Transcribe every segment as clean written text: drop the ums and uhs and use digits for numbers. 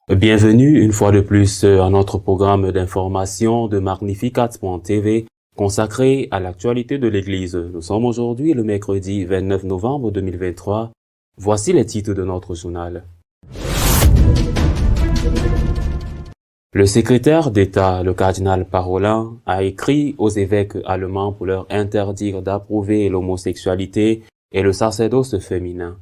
Bienvenue une fois de plus à notre programme d'information de Magnificat.tv consacré à l'actualité de l'Église. Nous sommes aujourd'hui le mercredi 29 novembre 2023. Voici les titres de notre journal. Le secrétaire d'État, le cardinal Parolin, a écrit aux évêques allemands pour leur interdire d'approuver l'homosexualité et le sacerdoce féminin.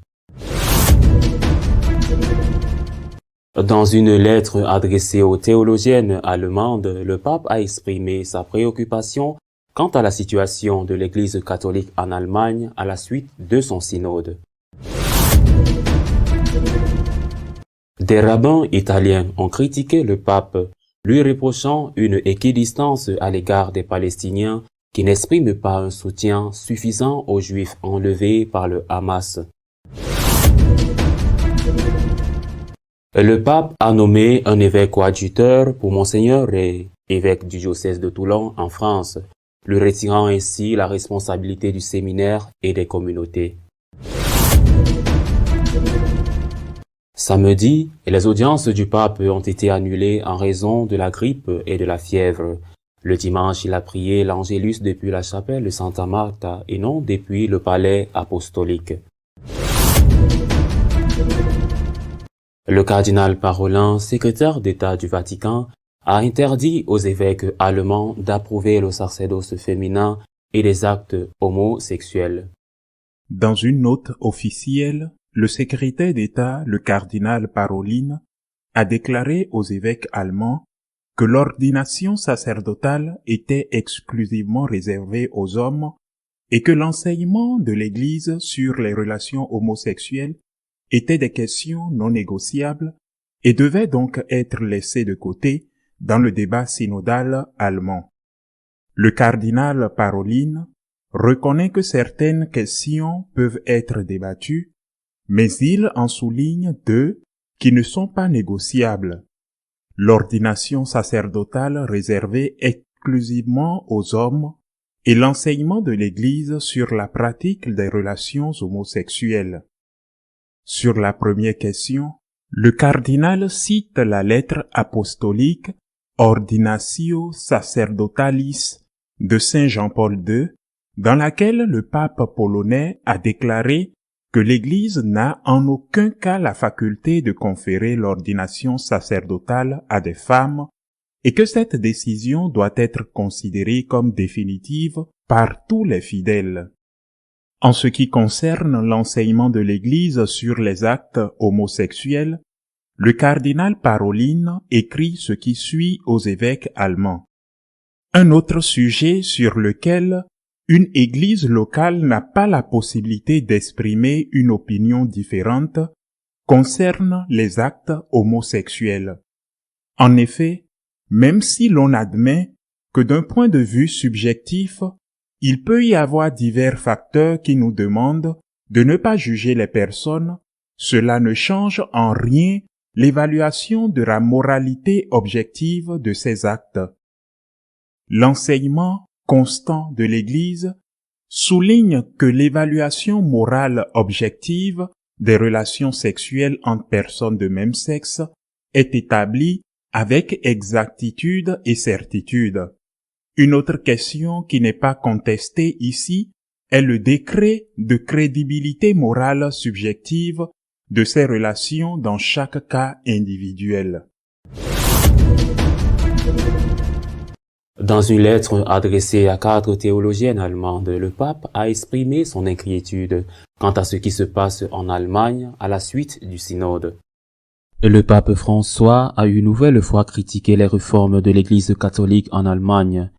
Dans une lettre adressée aux théologiennes allemandes, le pape a exprimé sa préoccupation quant à la situation de l'Église catholique en Allemagne à la suite de son synode. Des rabbins italiens ont critiqué le pape, lui reprochant une équidistance à l'égard des Palestiniens qui n'expriment pas un soutien suffisant aux Juifs enlevés par le Hamas. Le pape a nommé un évêque coadjuteur pour Monseigneur Rey, évêque du diocèse de Toulon en France, lui retirant ainsi la responsabilité du séminaire et des communautés. Samedi, les audiences du pape ont été annulées en raison de la grippe et de la fièvre. Le dimanche, il a prié l'Angélus depuis la chapelle de Santa Marta et non depuis le palais apostolique. Le cardinal Parolin, secrétaire d'État du Vatican, a interdit aux évêques allemands d'approuver le sacerdoce féminin et les actes homosexuels. Dans une note officielle, le secrétaire d'État, le cardinal Parolin, a déclaré aux évêques allemands que l'ordination sacerdotale était exclusivement réservée aux hommes et que l'enseignement de l'Église sur les relations homosexuelles étaient des questions non négociables et devaient donc être laissées de côté dans le débat synodal allemand. Le cardinal Parolin reconnaît que certaines questions peuvent être débattues, mais il en souligne deux qui ne sont pas négociables. L'ordination sacerdotale réservée exclusivement aux hommes et l'enseignement de l'Église sur la pratique des relations homosexuelles. Sur la première question, le cardinal cite la lettre apostolique Ordinatio Sacerdotalis de Saint Jean-Paul II, dans laquelle le pape polonais a déclaré que l'Église n'a en aucun cas la faculté de conférer l'ordination sacerdotale à des femmes et que cette décision doit être considérée comme définitive par tous les fidèles. En ce qui concerne l'enseignement de l'Église sur les actes homosexuels, le cardinal Parolin écrit ce qui suit aux évêques allemands. Un autre sujet sur lequel une Église locale n'a pas la possibilité d'exprimer une opinion différente concerne les actes homosexuels. En effet, même si l'on admet que d'un point de vue subjectif, il peut y avoir divers facteurs qui nous demandent de ne pas juger les personnes, cela ne change en rien l'évaluation de la moralité objective de ces actes. L'enseignement constant de l'Église souligne que l'évaluation morale objective des relations sexuelles entre personnes de même sexe est établie avec exactitude et certitude. Une autre question qui n'est pas contestée ici est le décret de crédibilité morale subjective de ces relations dans chaque cas individuel. Dans une lettre adressée à 4 théologiennes allemandes, le pape a exprimé son inquiétude quant à ce qui se passe en Allemagne à la suite du synode. Le pape François a une nouvelle fois critiqué les réformes de l'Église catholique en Allemagne.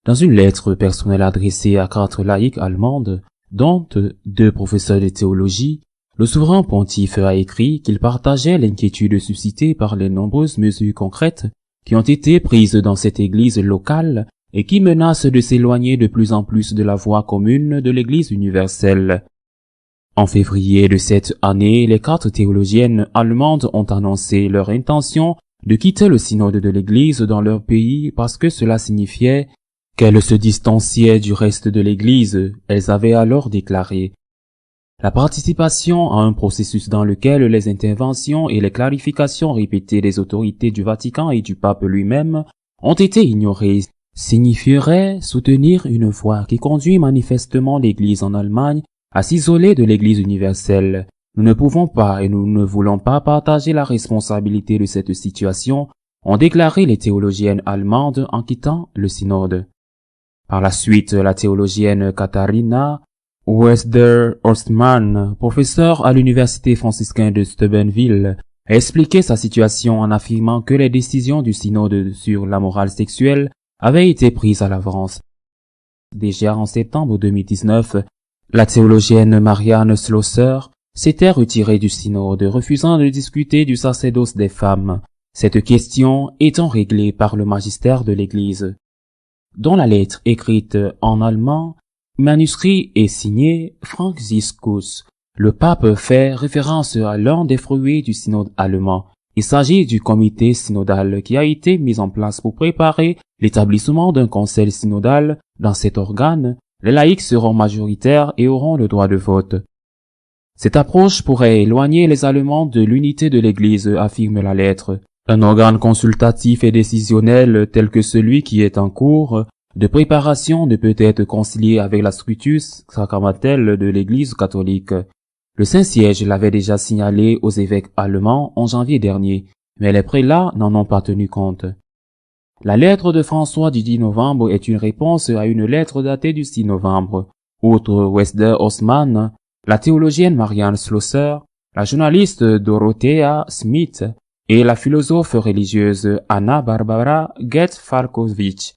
Dans une lettre personnelle adressée à 4 laïcs allemandes, dont 2 professeurs de théologie, le souverain pontife a écrit qu'il partageait l'inquiétude suscitée par les nombreuses mesures concrètes qui ont été prises dans cette église locale et qui menacent de s'éloigner de plus en plus de la voie commune de l'Église universelle. En février de cette année, les 4 théologiennes allemandes ont annoncé leur intention de quitter le synode de l'Église dans leur pays parce que cela signifiait qu'elles se distanciaient du reste de l'Église, elles avaient alors déclaré: la participation à un processus dans lequel les interventions et les clarifications répétées des autorités du Vatican et du pape lui-même ont été ignorées signifierait soutenir une voie qui conduit manifestement l'Église en Allemagne à s'isoler de l'Église universelle. Nous ne pouvons pas et nous ne voulons pas partager la responsabilité de cette situation, ont déclaré les théologiennes allemandes en quittant le synode. Par la suite, la théologienne Katharina Wester-Ostmann, professeure à l'université franciscaine de Steubenville, a expliqué sa situation en affirmant que les décisions du synode sur la morale sexuelle avaient été prises à l'avance. Déjà en septembre 2019, la théologienne Marianne Schlosser s'était retirée du synode, refusant de discuter du sacerdoce des femmes, cette question étant réglée par le magistère de l'Église. Dans la lettre écrite en allemand, manuscrit et signé Franciscus, le pape fait référence à l'un des fruits du synode allemand. Il s'agit du comité synodal qui a été mis en place pour préparer l'établissement d'un conseil synodal. Dans cet organe, les laïcs seront majoritaires et auront le droit de vote. Cette approche pourrait éloigner les Allemands de l'unité de l'Église, affirme la lettre. Un organe consultatif et décisionnel tel que celui qui est en cours de préparation ne peut être concilié avec la structure sacramentelle de l'Église catholique. Le Saint-Siège l'avait déjà signalé aux évêques allemands en janvier dernier, mais les prélats n'en ont pas tenu compte. La lettre de François du 10 novembre est une réponse à une lettre datée du 6 novembre. Outre Wester-Ostmann, la théologienne Marianne Schlosser, la journaliste Dorothea Smith et la philosophe religieuse Anna-Barbara Goetz-Falkowicz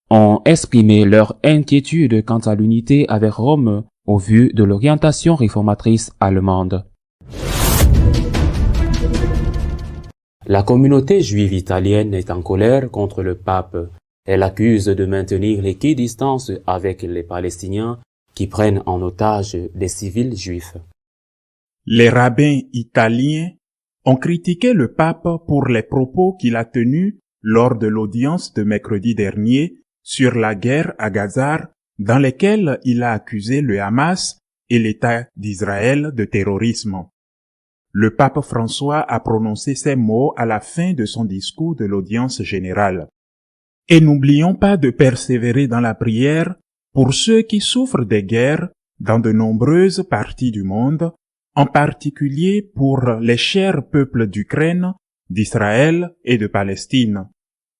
ont exprimé leur inquiétude quant à l'unité avec Rome au vu de l'orientation réformatrice allemande. La communauté juive italienne est en colère contre le pape. Elle accuse de maintenir l'équidistance avec les Palestiniens qui prennent en otage des civils juifs. Les rabbins italiens ont critiqué le pape pour les propos qu'il a tenus lors de l'audience de mercredi dernier sur la guerre à Gaza, dans lesquels il a accusé le Hamas et l'État d'Israël de terrorisme. Le pape François a prononcé ces mots à la fin de son discours de l'audience générale. Et n'oublions pas de persévérer dans la prière pour ceux qui souffrent des guerres dans de nombreuses parties du monde, en particulier pour les chers peuples d'Ukraine, d'Israël et de Palestine.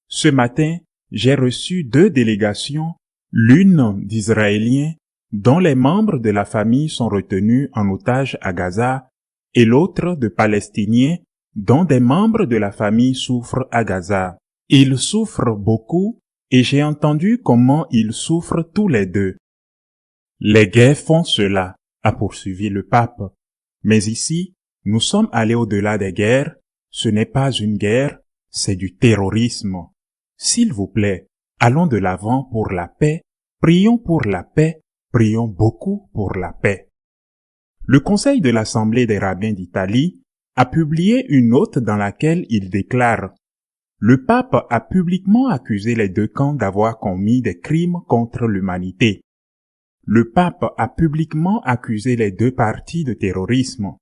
Ce matin, j'ai reçu 2 délégations, l'une d'Israéliens, dont les membres de la famille sont retenus en otage à Gaza, et l'autre de Palestiniens, dont des membres de la famille souffrent à Gaza. Ils souffrent beaucoup, et j'ai entendu comment ils souffrent tous les deux. Les guerres font cela, a poursuivi le pape. Mais ici, nous sommes allés au-delà des guerres. Ce n'est pas une guerre, c'est du terrorisme. S'il vous plaît, allons de l'avant pour la paix, prions pour la paix, prions beaucoup pour la paix. Le Conseil de l'Assemblée des rabbins d'Italie a publié une note dans laquelle il déclare: le pape a publiquement accusé les 2 camps d'avoir commis des crimes contre l'humanité. Le pape a publiquement accusé les 2 parties de terrorisme.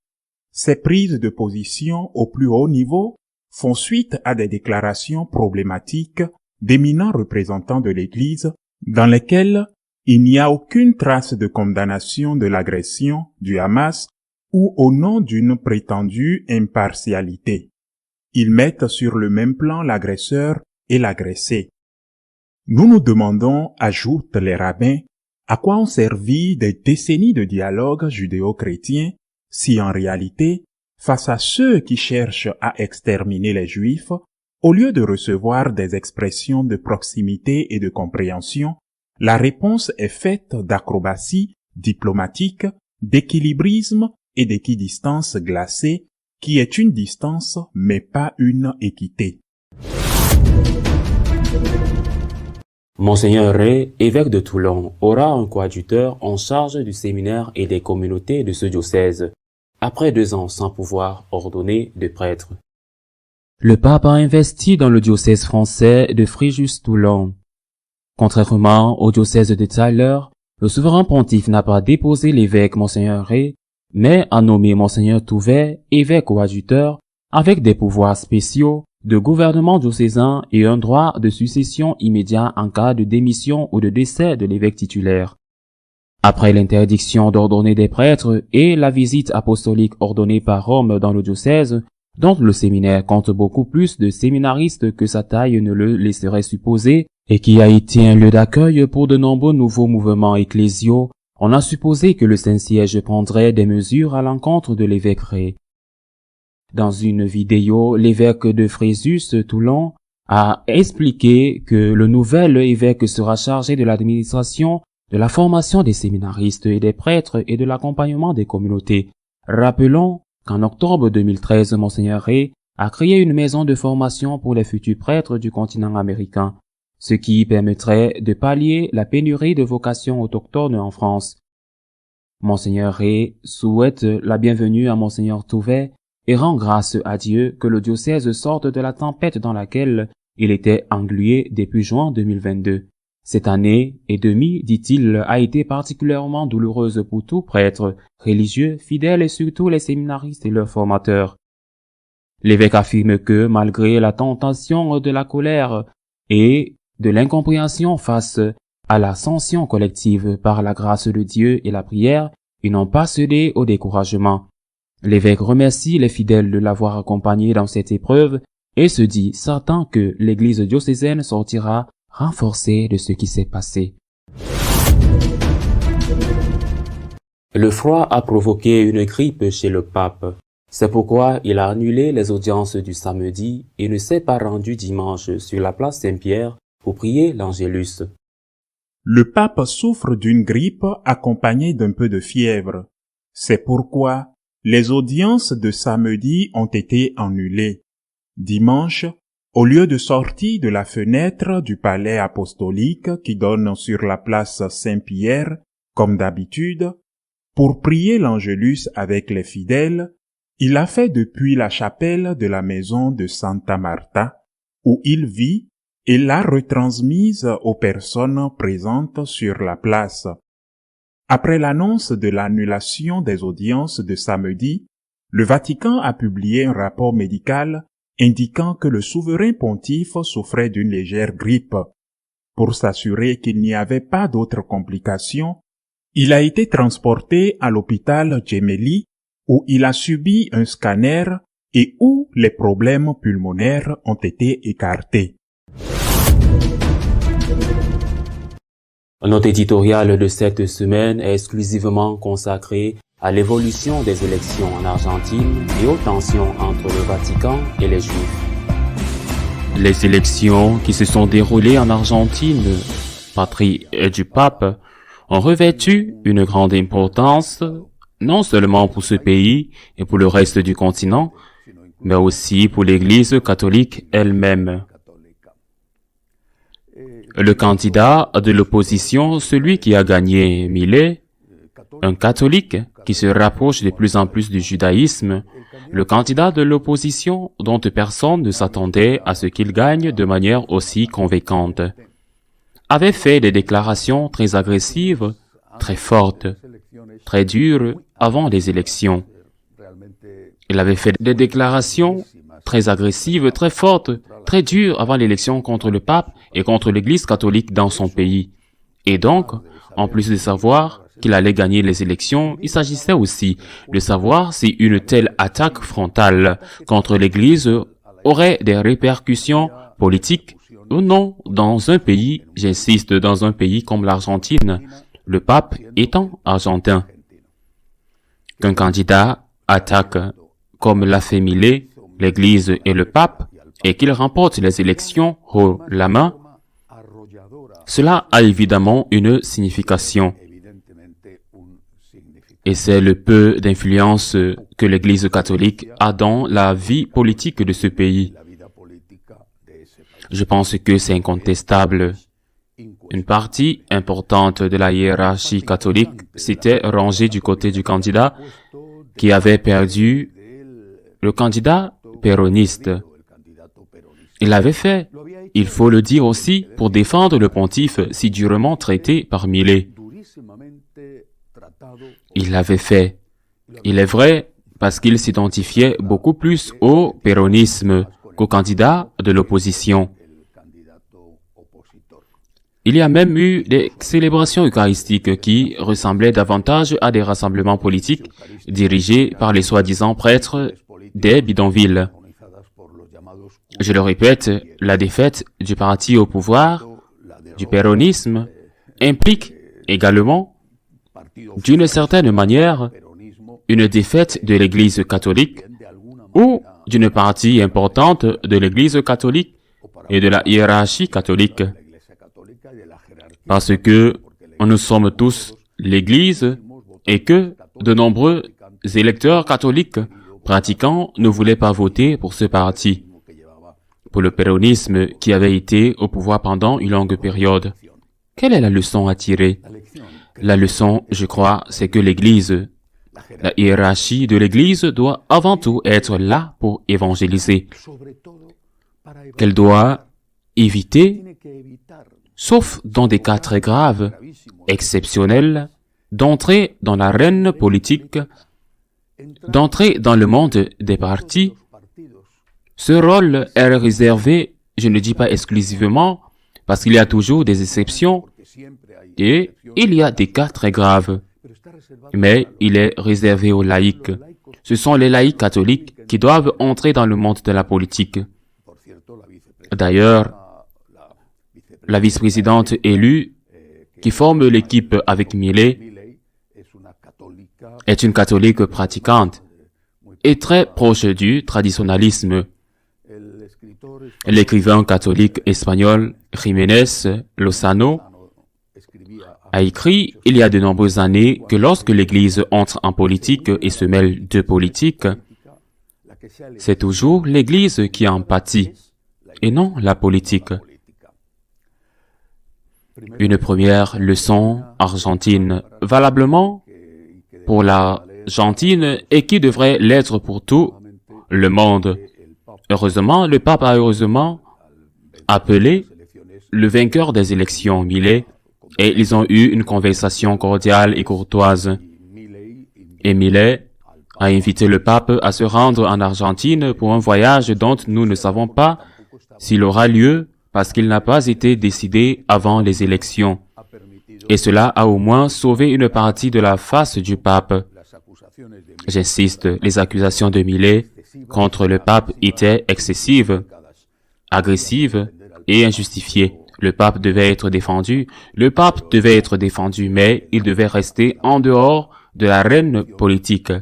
Ces prises de position au plus haut niveau font suite à des déclarations problématiques d'éminents représentants de l'Église dans lesquelles il n'y a aucune trace de condamnation de l'agression du Hamas ou au nom d'une prétendue impartialité. Ils mettent sur le même plan l'agresseur et l'agressé. Nous nous demandons, ajoutent les rabbins, à quoi ont servi des décennies de dialogue judéo-chrétien si en réalité, face à ceux qui cherchent à exterminer les Juifs, au lieu de recevoir des expressions de proximité et de compréhension, la réponse est faite d'acrobatie diplomatique, d'équilibrisme et d'équidistance glacée, qui est une distance mais pas une équité. Monseigneur Ray, évêque de Toulon, aura un coadjuteur en charge du séminaire et des communautés de ce diocèse, après 2 ans sans pouvoir ordonner de prêtre. Le pape a investi dans le diocèse français de Fréjus-Toulon Contrairement au diocèse de Tyler, le souverain pontife n'a pas déposé l'évêque Monseigneur Ray, mais a nommé Monseigneur Touvet évêque coadjuteur avec des pouvoirs spéciaux de gouvernement diocésain et un droit de succession immédiat en cas de démission ou de décès de l'évêque titulaire. Après l'interdiction d'ordonner des prêtres et la visite apostolique ordonnée par Rome dans le diocèse, dont le séminaire compte beaucoup plus de séminaristes que sa taille ne le laisserait supposer, et qui a été un lieu d'accueil pour de nombreux nouveaux mouvements ecclésiaux, on a supposé que le Saint-Siège prendrait des mesures à l'encontre de l'évêque Ray. Dans une vidéo, l'évêque de Fréjus, Toulon, a expliqué que le nouvel évêque sera chargé de l'administration, de la formation des séminaristes et des prêtres et de l'accompagnement des communautés. Rappelons qu'en octobre 2013, Monseigneur Ray a créé une maison de formation pour les futurs prêtres du continent américain, ce qui permettrait de pallier la pénurie de vocations autochtones en France. Monseigneur Ray souhaite la bienvenue à Monseigneur Touvet et rend grâce à Dieu que le diocèse sorte de la tempête dans laquelle il était englué depuis juin 2022. Cette année et demie, dit-il, a été particulièrement douloureuse pour tout prêtre, religieux, fidèles et surtout les séminaristes et leurs formateurs. L'évêque affirme que, malgré la tentation de la colère et de l'incompréhension face à la sanction collective par la grâce de Dieu et la prière, ils n'ont pas cédé au découragement. L'évêque remercie les fidèles de l'avoir accompagné dans cette épreuve et se dit certain que l'Église diocésaine sortira renforcée de ce qui s'est passé. Le froid a provoqué une grippe chez le pape. C'est pourquoi il a annulé les audiences du samedi et ne s'est pas rendu dimanche sur la place Saint-Pierre pour prier l'Angélus. Le pape souffre d'une grippe accompagnée d'un peu de fièvre. C'est pourquoi les audiences de samedi ont été annulées. Dimanche, au lieu de sortir de la fenêtre du palais apostolique qui donne sur la place Saint-Pierre, comme d'habitude, pour prier l'Angélus avec les fidèles, il a fait depuis la chapelle de la maison de Santa Marta, où il vit, et l'a retransmise aux personnes présentes sur la place. Après l'annonce de l'annulation des audiences de samedi, le Vatican a publié un rapport médical indiquant que le souverain pontife souffrait d'une légère grippe. Pour s'assurer qu'il n'y avait pas d'autres complications, il a été transporté à l'hôpital Gemelli où il a subi un scanner et où les problèmes pulmonaires ont été écartés. Notre éditorial de cette semaine est exclusivement consacré à l'évolution des élections en Argentine et aux tensions entre le Vatican et les Juifs. Les élections qui se sont déroulées en Argentine, patrie du pape, ont revêtu une grande importance, non seulement pour ce pays et pour le reste du continent, mais aussi pour l'Église catholique elle-même. Le candidat de l'opposition, celui qui a gagné Milei, un catholique qui se rapproche de plus en plus du judaïsme, le candidat de l'opposition dont personne ne s'attendait à ce qu'il gagne de manière aussi convaincante, avait fait des déclarations très agressives, très fortes, très dures avant les élections. Il avait fait des déclarations très agressives, très fortes, très dures avant l'élection contre le pape et contre l'Église catholique dans son pays. Et donc, en plus de savoir qu'il allait gagner les élections, il s'agissait aussi de savoir si une telle attaque frontale contre l'Église aurait des répercussions politiques ou non dans un pays, j'insiste, dans un pays comme l'Argentine, le pape étant argentin. Qu'un candidat attaque, comme l'a fait Milei, l'Église et le pape, et qu'il remporte les élections haut la main, cela a évidemment une signification. Et c'est le peu d'influence que l'Église catholique a dans la vie politique de ce pays. Je pense que c'est incontestable. Une partie importante de la hiérarchie catholique s'était rangée du côté du candidat qui avait perdu, le candidat péroniste. Il l'avait fait, il faut le dire aussi, pour défendre le pontife si durement traité par Millet. Il l'avait fait. Il est vrai, parce qu'il s'identifiait beaucoup plus au péronisme qu'au candidat de l'opposition. Il y a même eu des célébrations eucharistiques qui ressemblaient davantage à des rassemblements politiques dirigés par les soi-disant prêtres des bidonvilles. Je le répète, la défaite du parti au pouvoir, du péronisme, implique également, d'une certaine manière, une défaite de l'Église catholique ou d'une partie importante de l'Église catholique et de la hiérarchie catholique. Parce que nous sommes tous l'Église et que de nombreux électeurs catholiques pratiquants ne voulaient pas voter pour ce parti, pour le péronisme qui avait été au pouvoir pendant une longue période. Quelle est la leçon à tirer? La leçon, je crois, c'est que l'Église, la hiérarchie de l'Église doit avant tout être là pour évangéliser, qu'elle doit éviter, sauf dans des cas très graves, exceptionnels, d'entrer dans l'arène politique, d'entrer dans le monde des partis. Ce rôle est réservé, je ne dis pas exclusivement, parce qu'il y a toujours des exceptions, et il y a des cas très graves. Mais il est réservé aux laïcs. Ce sont les laïcs catholiques qui doivent entrer dans le monde de la politique. D'ailleurs, la vice-présidente élue, qui forme l'équipe avec Millet, est une catholique pratiquante et très proche du traditionnalisme. L'écrivain catholique espagnol Jiménez Lozano a écrit il y a de nombreuses années que lorsque l'Église entre en politique et se mêle de politique, c'est toujours l'Église qui en pâtit et non la politique. Une première leçon argentine, valablement pour l'Argentine et qui devrait l'être pour tout le monde. Heureusement, le pape a heureusement appelé le vainqueur des élections, Millet, et ils ont eu une conversation cordiale et courtoise. Et Millet a invité le pape à se rendre en Argentine pour un voyage dont nous ne savons pas s'il aura lieu parce qu'il n'a pas été décidé avant les élections. Et cela a au moins sauvé une partie de la face du pape. J'insiste, les accusations de Millet contre le pape étaient excessives, agressives et injustifiées. Le pape devait être défendu, mais il devait rester en dehors de l'arène politique.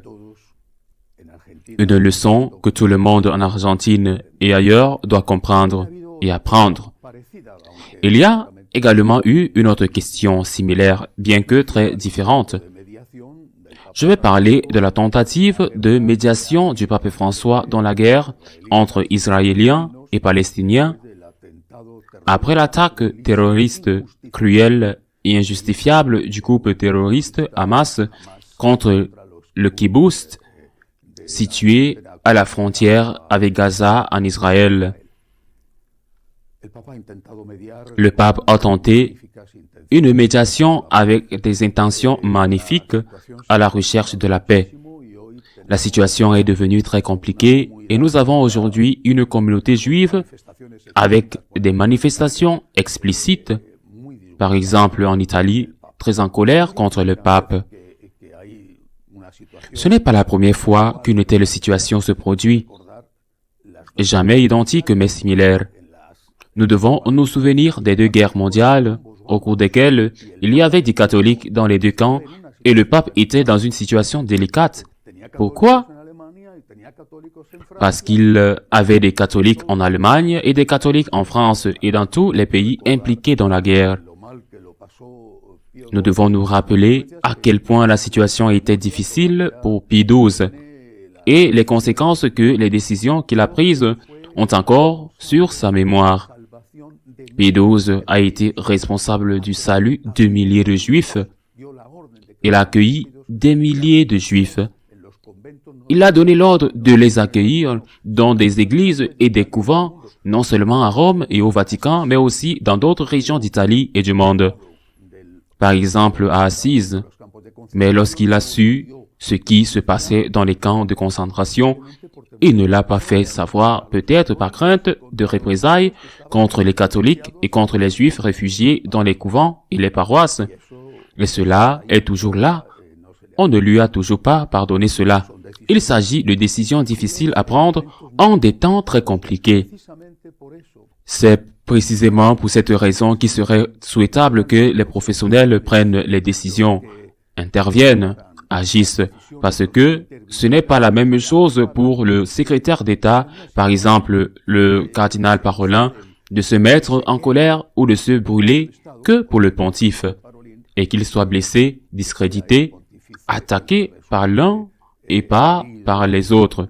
Une leçon que tout le monde en Argentine et ailleurs doit comprendre et apprendre. Il y a également eu une autre question similaire, bien que très différente. Je vais parler de la tentative de médiation du pape François dans la guerre entre Israéliens et Palestiniens après l'attaque terroriste cruelle et injustifiable du groupe terroriste Hamas contre le kibboutz situé à la frontière avec Gaza en Israël. Le pape a tenté une médiation avec des intentions magnifiques à la recherche de la paix. La situation est devenue très compliquée et nous avons aujourd'hui une communauté juive avec des manifestations explicites, par exemple en Italie, très en colère contre le pape. Ce n'est pas la première fois qu'une telle situation se produit, jamais identique mais similaire. Nous devons nous souvenir des deux guerres mondiales, au cours desquelles il y avait des catholiques dans les deux camps et le pape était dans une situation délicate. Pourquoi? Parce qu'il avait des catholiques en Allemagne et des catholiques en France et dans tous les pays impliqués dans la guerre. Nous devons nous rappeler à quel point la situation était difficile pour Pie XII et les conséquences que les décisions qu'il a prises ont encore sur sa mémoire. Pie XII a été responsable du salut de milliers de Juifs. Il a accueilli des milliers de Juifs il a donné l'ordre de les accueillir dans des églises et des couvents, non seulement à Rome et au Vatican, mais aussi dans d'autres régions d'Italie et du monde. Par exemple à Assise. Mais lorsqu'il a su ce qui se passait dans les camps de concentration, il ne l'a pas fait savoir, peut-être par crainte de représailles contre les catholiques et contre les juifs réfugiés dans les couvents et les paroisses. Et cela est toujours là. On ne lui a toujours pas pardonné cela. Il s'agit de décisions difficiles à prendre en des temps très compliqués. C'est précisément pour cette raison qu'il serait souhaitable que les professionnels prennent les décisions, interviennent, agissent, parce que ce n'est pas la même chose pour le secrétaire d'État, par exemple le cardinal Parolin, de se mettre en colère ou de se brûler que pour le pontife, et qu'il soit blessé, discrédité, attaqué par l'un et pas par les autres.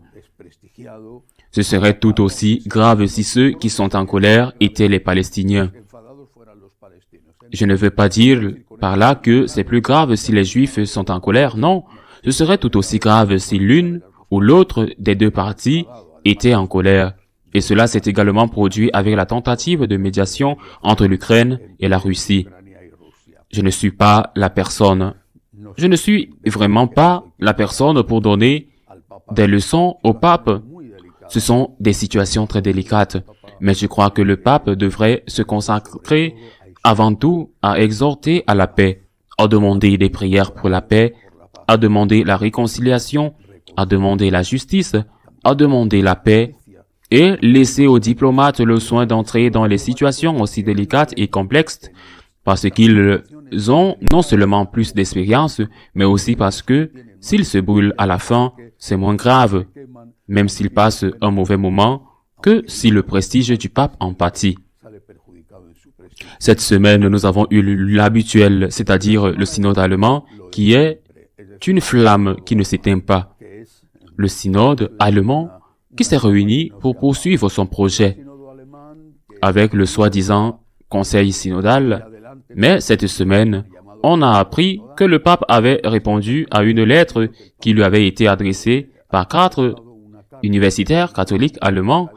Ce serait tout aussi grave si ceux qui sont en colère étaient les Palestiniens. Je ne veux pas dire par là que c'est plus grave si les Juifs sont en colère, non. Ce serait tout aussi grave si l'une ou l'autre des deux parties était en colère. Et cela s'est également produit avec la tentative de médiation entre l'Ukraine et la Russie. Je ne suis pas la personne. Je ne suis vraiment pas la personne pour donner des leçons au pape. Ce sont des situations très délicates, mais je crois que le pape devrait se consacrer avant tout à exhorter à la paix, à demander des prières pour la paix, à demander la réconciliation, à demander la justice, à demander la paix et laisser aux diplomates le soin d'entrer dans les situations aussi délicates et complexes parce qu'ils ont non seulement plus d'expérience, mais aussi parce que s'ils se brûlent à la fin, c'est moins grave, même s'ils passent un mauvais moment, que si le prestige du pape en pâtit. Cette semaine, nous avons eu l'habituel, c'est-à-dire le synode allemand, qui est une flamme qui ne s'éteint pas. Le synode allemand qui s'est réuni pour poursuivre son projet avec le soi-disant conseil synodal. Mais cette semaine, on a appris que le pape avait répondu à une lettre qui lui avait été adressée par 4 universitaires catholiques allemands,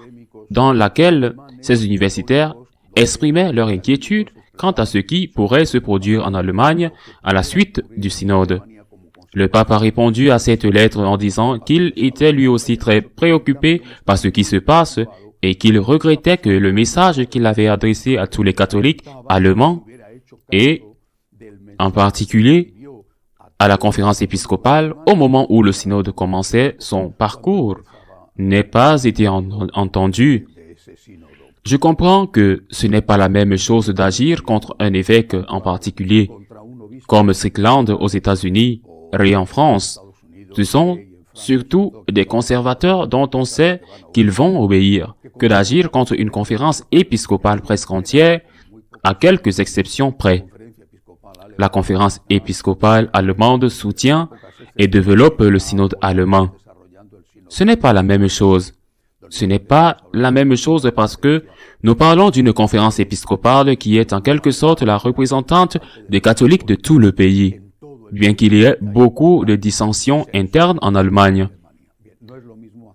dans laquelle ces universitaires exprimaient leur inquiétude quant à ce qui pourrait se produire en Allemagne à la suite du synode. Le pape a répondu à cette lettre en disant qu'il était lui aussi très préoccupé par ce qui se passe et qu'il regrettait que le message qu'il avait adressé à tous les catholiques allemands et en particulier à la conférence épiscopale au moment où le synode commençait son parcours n'ait pas été entendu. Je comprends que ce n'est pas la même chose d'agir contre un évêque en particulier, comme Strickland aux États-Unis et en France. Ce sont surtout des conservateurs dont on sait qu'ils vont obéir, que d'agir contre une conférence épiscopale presque entière, à quelques exceptions près. La conférence épiscopale allemande soutient et développe le synode allemand. Ce n'est pas la même chose. Ce n'est pas la même chose parce que nous parlons d'une conférence épiscopale qui est en quelque sorte la représentante des catholiques de tout le pays, bien qu'il y ait beaucoup de dissensions internes en Allemagne.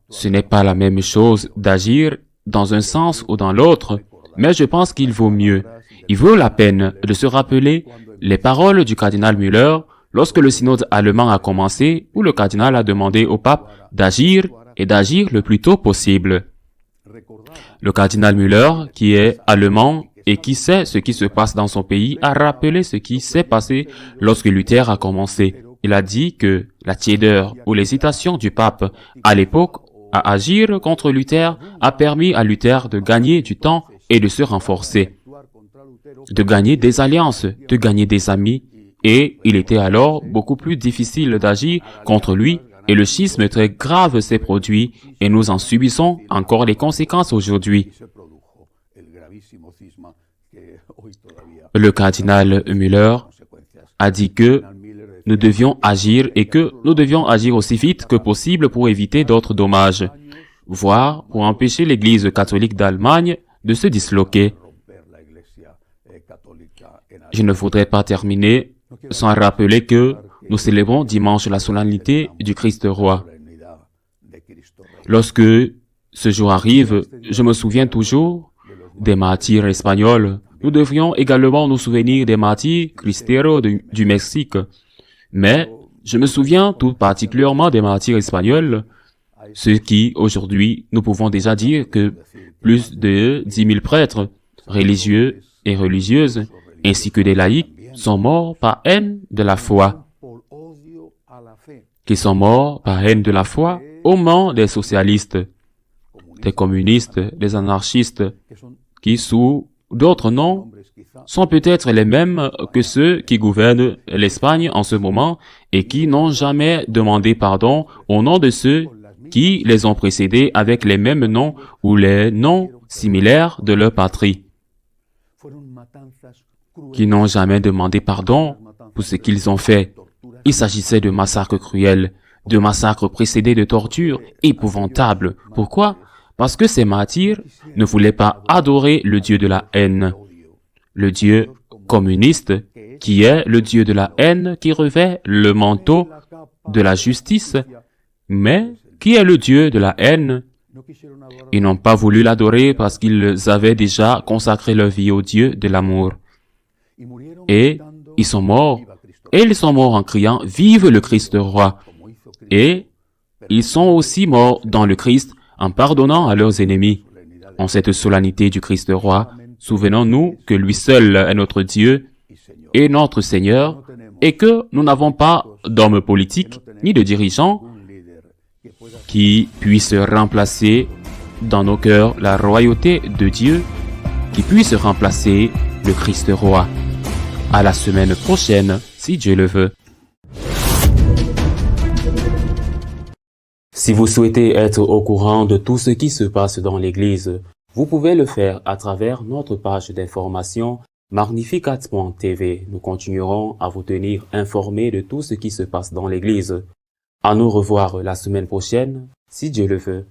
Ce n'est pas la même chose d'agir dans un sens ou dans l'autre, mais je pense qu'il vaut mieux. Il vaut la peine de se rappeler les paroles du cardinal Müller lorsque le synode allemand a commencé, où le cardinal a demandé au pape d'agir et d'agir le plus tôt possible. Le cardinal Müller, qui est allemand et qui sait ce qui se passe dans son pays, a rappelé ce qui s'est passé lorsque Luther a commencé. Il a dit que la tiédeur ou l'hésitation du pape à l'époque à agir contre Luther a permis à Luther de gagner du temps et de se renforcer, de gagner des alliances, de gagner des amis, et il était alors beaucoup plus difficile d'agir contre lui, et le schisme très grave s'est produit, et nous en subissons encore les conséquences aujourd'hui. Le cardinal Müller a dit que nous devions agir et que nous devions agir aussi vite que possible pour éviter d'autres dommages, voire pour empêcher l'Église catholique d'Allemagne de se disloquer. Je ne voudrais pas terminer sans rappeler que nous célébrons dimanche la solennité du Christ roi. Lorsque ce jour arrive, je me souviens toujours des martyrs espagnols. Nous devrions également nous souvenir des martyrs cristeros du Mexique. Mais je me souviens tout particulièrement des martyrs espagnols, ceux qui, aujourd'hui, nous pouvons déjà dire que plus de 10 000 prêtres, religieux et religieuses, ainsi que des laïcs, sont morts par haine de la foi, qui sont morts par haine de la foi au mains des socialistes, des communistes, des anarchistes, qui, sous d'autres noms, sont peut-être les mêmes que ceux qui gouvernent l'Espagne en ce moment et qui n'ont jamais demandé pardon au nom de ceux qui les ont précédés avec les mêmes noms ou les noms similaires de leur patrie, qui n'ont jamais demandé pardon pour ce qu'ils ont fait. Il s'agissait de massacres cruels, de massacres précédés de tortures épouvantables. Pourquoi? Parce que ces martyrs ne voulaient pas adorer le Dieu de la haine, le Dieu communiste, qui est le Dieu de la haine qui revêt le manteau de la justice, mais qui est le Dieu de la haine. Ils n'ont pas voulu l'adorer parce qu'ils avaient déjà consacré leur vie au Dieu de l'amour. Et ils sont morts. Et ils sont morts en criant « Vive le Christ roi !» Et ils sont aussi morts dans le Christ en pardonnant à leurs ennemis. En cette solennité du Christ roi, souvenons-nous que lui seul est notre Dieu et notre Seigneur, et que nous n'avons pas d'hommes politiques ni de dirigeants qui puissent remplacer dans nos cœurs la royauté de Dieu, qui puissent remplacer le Christ roi. À la semaine prochaine, si Dieu le veut. Si vous souhaitez être au courant de tout ce qui se passe dans l'Église, vous pouvez le faire à travers notre page d'information Magnificat.tv. Nous continuerons à vous tenir informés de tout ce qui se passe dans l'Église. À nous revoir la semaine prochaine, si Dieu le veut.